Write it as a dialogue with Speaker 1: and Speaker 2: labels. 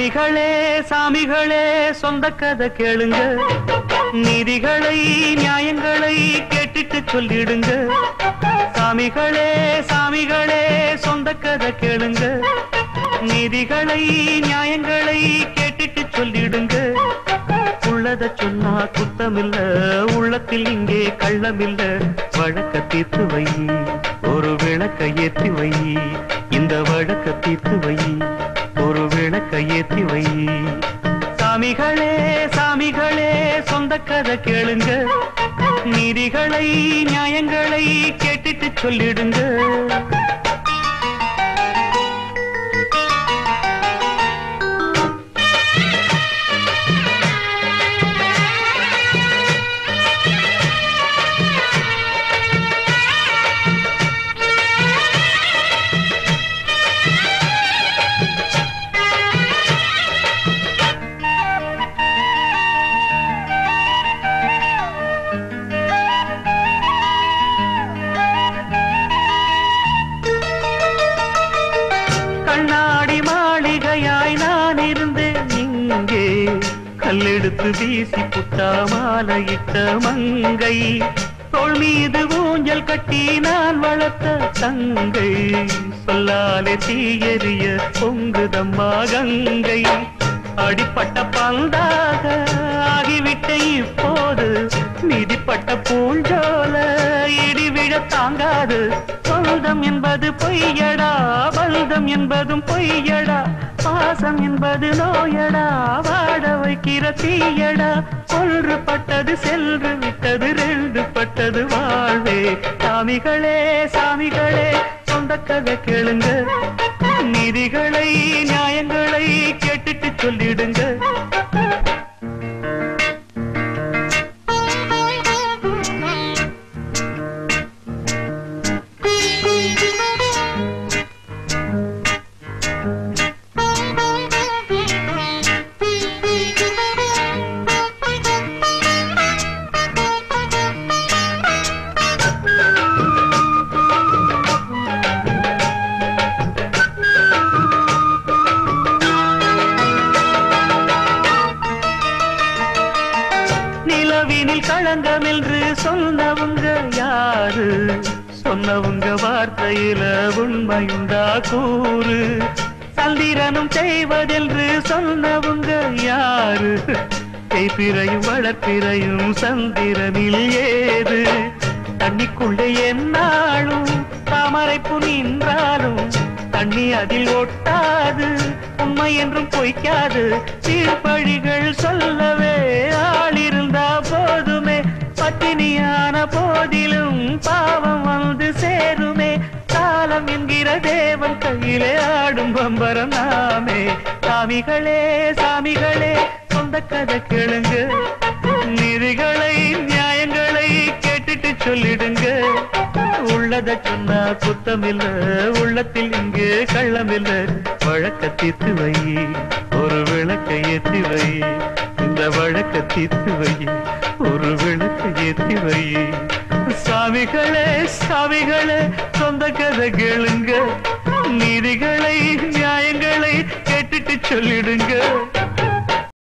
Speaker 1: சாமிகளே சாமிகளே சொந்த கதை கேளுங்க, நீதிகளை நியாயங்களை கேட்டுட்டு சொல்லிடுங்க. சாமிகளே சாமிகளே சொந்த கதை கேளுங்க, நீதிகளை நியாயங்களை கேட்டுட்டு சொல்லிடுங்க. உள்ளத சொன்னா குத்தமில்ல, உள்ளத்தில் இங்கே கள்ளமில்ல. வழக்க தீர்த்து வை, ஒரு விளக்க ஏற்றி வை. இந்த வழக்க தீர்த்து வை, ஒரு விளக்க ஏற்றி வை. சாமிகளே சாமிகளே சொந்த கதை கேளுங்க, நீதிகளை நியாயங்களை கேட்டுட்டு சொல்லிடுங்க. கண்ணாடி மாளிகையாய் நான் இருந்தேன் இங்கே, கல்லெடுத்து வீசி புட்டா மாலையிட்ட மங்கை. தோள் மீது ஊஞ்சல் கட்டி நான் வளர்த்த தங்கை, சொல்லாலே தீயறிய பொங்குதம்மா கங்கை. அடிப்பட்ட பந்தாக ஆகிவிட்ட இப்போது, மிதிப்பட்ட பூஞ்சோல இடிவிழ தாங்காது. சொந்தம் என்பது பொய்யடா, பல்தம் என்பதும் பொய்யடா. பாசம் என்பது நோயடா, வாட வைக்கிற தீயடா. ஒன்று பட்டது சென்று விட்டது, ரெண்டு பட்டது வாழ்வே. சாமிகளே சாமிகளே சொந்த கதை கேளுங்க, நீதிகளை நியாயங்களை கேட்டுட்டு சொல்லிடுங்க. நிலவினில் களங்கம் என்று சொன்னவங்க யாரு? சொன்னவங்க வார்த்தையில உண்மையுண்டா கூறு? சந்திரனும் செய்வதென்று சொன்னவங்க யாரு? செய்பிறையும் வளர்ப்பிறையும் சந்திரனில் ஏது? தண்ணிக்குள்ளே என்னாலும் தாமரைப்பு நின்றாலும் தண்ணி அதில் ஒட்டாது, உண்மை என்றும் பொய்க்காது. தீர்ப்பழிகள் சொல்லவே ஆளிருந்தா போதுமே, பட்டினியான போதிலும் பாவம் வந்து சேருமே. காலம் என்கிற தேவன் கையிலே ஆடும் பம்பரம் நாமே. சாமிகளே சாமிகளே சொந்த கதை கேளுங்க, நீதிகளை நியாயங்களை கேட்டுட்டு சொல்லிடுங்க. உள்ளத சொன்னா குத்தமில்ல, உள்ளத்தில் இங்கே கள்ளமில்ல. வழக்க தீர்த்து வை, ஒரு விளக்க ஏற்றி வை. இந்த வழக்க தீர்த்து வை, ஒரு விளக்க ஏற்றி வை. சாமிகளே சாமிகளே சொந்த கதை கேளுங்க, நீதிகளை நியாயங்களை கேட்டுட்டு சொல்லிடுங்க.